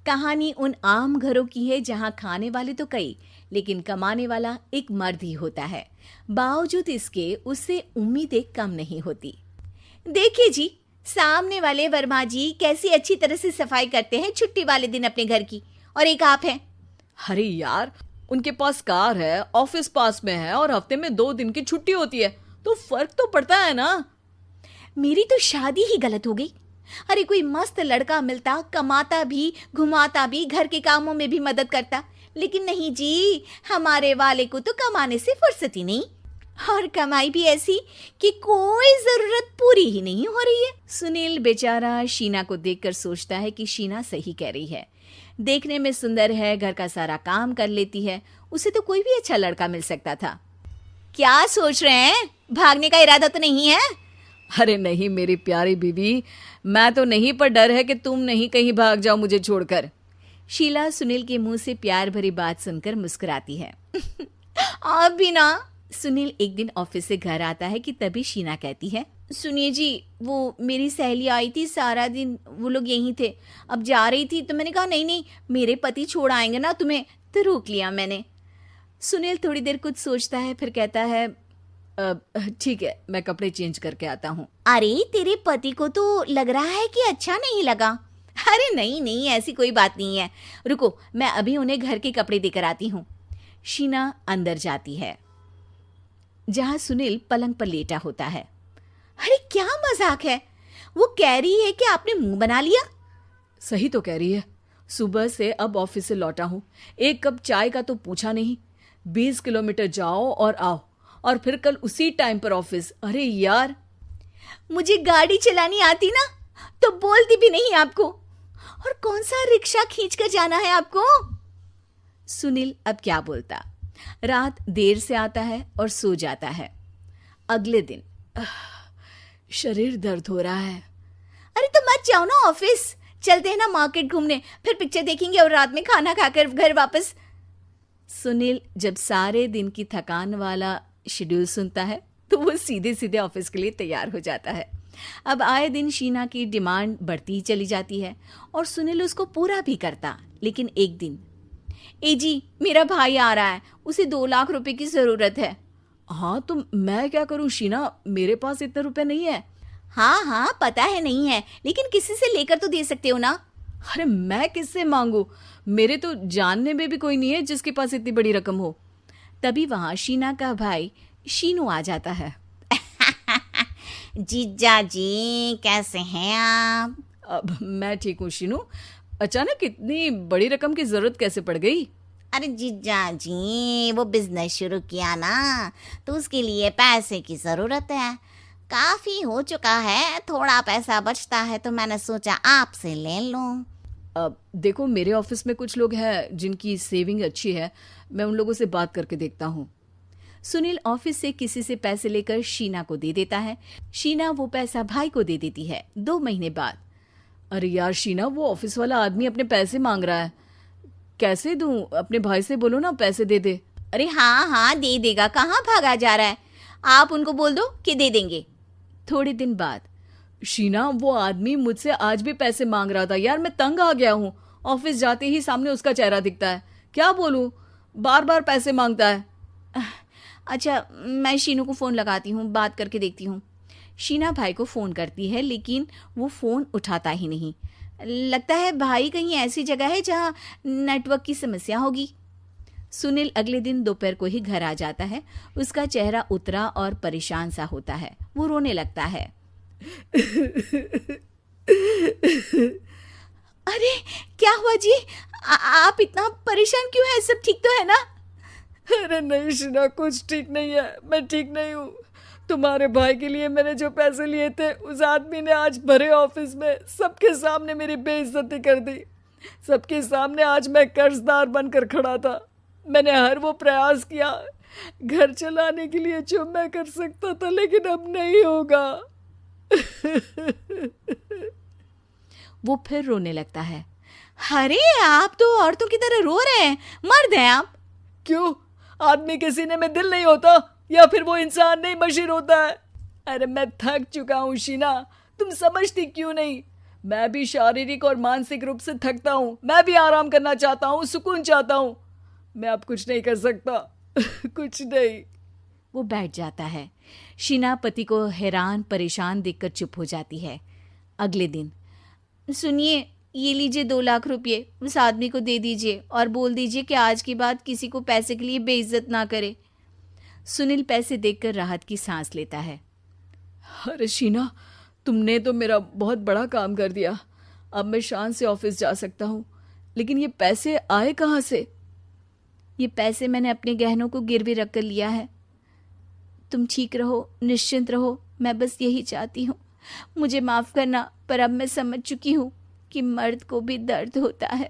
कहानी उन आम घरों की है जहां खाने वाले तो कई, लेकिन कमाने वाला एक मर्द ही होता है। बावजूद इसके उससे उम्मीदें कम नहीं होती। देखिए जी, सामने वाले वर्मा जी कैसी अच्छी तरह से सफाई करते हैं छुट्टी वाले दिन अपने घर की, और एक आप हैं। अरे यार, उनके पास कार है, ऑफिस पास में है और हफ्ते में 2 दिन की छुट्टी होती है, तो फर्क तो पड़ता है ना। मेरी तो शादी ही गलत हो गई। अरे कोई मस्त लड़का मिलता, कमाता भी, घुमाता भी, घर के कामों में भी मदद करता, लेकिन नहीं जी, हमारे वाले को तो कमाने से फुर्सत ही नहीं, और कमाई भी ऐसी कि कोई जरूरत पूरी ही नहीं हो रही है। सुनील बेचारा शीना को देखकर सोचता है कि शीना सही कह रही है। देखने में सुंदर है, घर का सारा काम कर लेती है, उसे तो कोई भी अच्छा लड़का मिल सकता था। क्या सोच रहे हैं? भागने का इरादा तो नहीं है? अरे नहीं मेरी प्यारी बीवी, मैं तो नहीं, पर डर है कि तुम नहीं कहीं भाग जाओ मुझे छोड़कर। शीला सुनील के मुंह से प्यार भरी बात सुनकर मुस्कुराती है। आप भी ना। सुनील एक दिन ऑफिस से घर आता है कि तभी शीना कहती है, सुनिए जी, वो मेरी सहेली आई थी, सारा दिन वो लोग यहीं थे, अब जा रही थी तो मैंने कहा नहीं नहीं, मेरे पति छोड़ आएंगे ना तुम्हें, तो रोक लिया मैंने। सुनील थोड़ी देर कुछ सोचता है, फिर कहता है, ठीक है, मैं कपड़े चेंज करके आता हूँ। अरे तेरे पति को तो लग रहा है कि अच्छा नहीं लगा। अरे नहीं नहीं, ऐसी कोई बात नहीं है, रुको मैं अभी उन्हें घर के कपड़े देकर आती हूँ। शीना अंदर जाती है जहां सुनील पलंग पर लेटा होता है। अरे क्या मजाक है, वो कह रही है कि आपने मुंह बना लिया। सही तो कह रही है, सुबह से अब ऑफिस से लौटा हूँ, एक कप चाय का तो पूछा नहीं, 20 किलोमीटर जाओ और आओ, और फिर कल उसी टाइम पर ऑफिस। अरे यार, मुझे गाड़ी चलानी आती ना तो बोलती भी नहीं आपको, और कौन सा रिक्शा खींच कर जाना है आपको। सुनील अब क्या बोलता। रात देर से आता है और सो जाता है। अगले दिन शरीर दर्द हो रहा है। अरे तो मत जाओ ना ऑफिस, चलते हैं ना मार्केट घूमने, फिर पिक्चर देखेंगे और रात में खाना खाकर घर वापस। सुनील जब सारे दिन की थकान वाला शेड्यूल सुनता है तो वो सीधे सीधे ऑफिस के लिए तैयार हो जाता है। अब आए दिन शीना की डिमांड बढ़ती ही चली जाती है और सुनील उसको पूरा भी करता। लेकिन एक दिन, ए जी मेरा भाई आ रहा है, उसे 2 लाख रुपए की जरूरत है। हाँ तो मैं क्या करूं शीना, मेरे पास इतने रुपए नहीं है। हाँ हाँ पता है नहीं है, लेकिन किसी से लेकर तो दे सकते हो ना। अरे मैं किससे मांगू, मेरे तो जानने में भी कोई नहीं है जिसके पास इतनी बड़ी रकम हो। तभी वहां शीना का भाई शीनू आ जाता है। जीजा जी कैसे हैं आप? अब मैं ठीक हूँ शीनू, अचानक इतनी बड़ी रकम की जरूरत कैसे पड़ गई? अरे जीजा जी, वो बिजनेस शुरू किया ना, तो उसके लिए पैसे की जरूरत है, काफी हो चुका है, थोड़ा पैसा बचता है तो मैंने सोचा आपसे ले लूं। अब देखो, मेरे ऑफिस में कुछ लोग हैं जिनकी सेविंग अच्छी है, मैं उन लोगों से बात करके देखता हूँ। सुनील ऑफिस से किसी से पैसे लेकर शीना को दे देता है। शीना वो पैसा भाई को दे देती है 2 महीने बाद। अरे यार शीना, वो ऑफिस वाला आदमी अपने पैसे मांग रहा है, कैसे दूं? अपने भाई से बोलो ना पैसे दे दे। अरे हाँ हाँ दे देगा, कहाँ भागा जा रहा है, आप उनको बोल दो कि दे देंगे। थोड़े दिन बाद, शीना वो आदमी मुझसे आज भी पैसे मांग रहा था यार, मैं तंग आ गया हूँ, ऑफिस जाते ही सामने उसका चेहरा दिखता है, क्या बोलूं, बार बार पैसे मांगता है। अच्छा मैं शीनू को फ़ोन लगाती हूँ, बात करके देखती हूँ। शीना भाई को फ़ोन करती है लेकिन वो फ़ोन उठाता ही नहीं। लगता है भाई कहीं ऐसी जगह है जहाँ नेटवर्क की समस्या होगी। सुनील अगले दिन दोपहर को ही घर आ जाता है। उसका चेहरा उतरा और परेशान सा होता है, वो रोने लगता है। अरे क्या हुआ जी, आप इतना परेशान क्यों हैं, सब ठीक तो है ना? अरे नहीं शीना, कुछ ठीक नहीं है, मैं ठीक नहीं हूँ। तुम्हारे भाई के लिए मैंने जो पैसे लिए थे, उस आदमी ने आज भरे ऑफिस में सबके सामने मेरी बेइज्जती कर दी। सबके सामने आज मैं कर्जदार बनकर खड़ा था। मैंने हर वो प्रयास किया घर चलाने के लिए जो मैं कर सकता था, लेकिन अब नहीं होगा। वो फिर रोने लगता है। अरे आप तो औरतों की तरह रो रहे हैं, मर्द हैं आप। क्यों, आदमी के सीने में दिल नहीं होता, या फिर वो इंसान नहीं मशीन होता है? अरे मैं थक चुका हूँ शीना, तुम समझती क्यों नहीं? मैं भी शारीरिक और मानसिक रूप से थकता हूँ, मैं भी आराम करना चाहता हूँ, सुकून चाहता हूँ। मैं अब कुछ नहीं कर सकता। कुछ नहीं। वो बैठ जाता है। शीना पति को हैरान परेशान देखकर चुप हो जाती है। अगले दिन, सुनिए, ये लीजिए 2 लाख रुपये, उस आदमी को दे दीजिए और बोल दीजिए कि आज के बाद किसी को पैसे के लिए बेइज्जत ना करे। सुनील पैसे देखकर राहत की सांस लेता है। अरे शीना, तुमने तो मेरा बहुत बड़ा काम कर दिया। अब मैं शान से ऑफिस जा सकता हूँ। लेकिन ये पैसे आए कहाँ से? ये पैसे मैंने अपने गहनों को गिरवी रख कर लिया है। तुम ठीक रहो, निश्चिंत रहो, मैं बस यही चाहती हूँ। मुझे माफ़ करना, पर अब मैं समझ चुकी हूँ कि मर्द को भी दर्द होता है।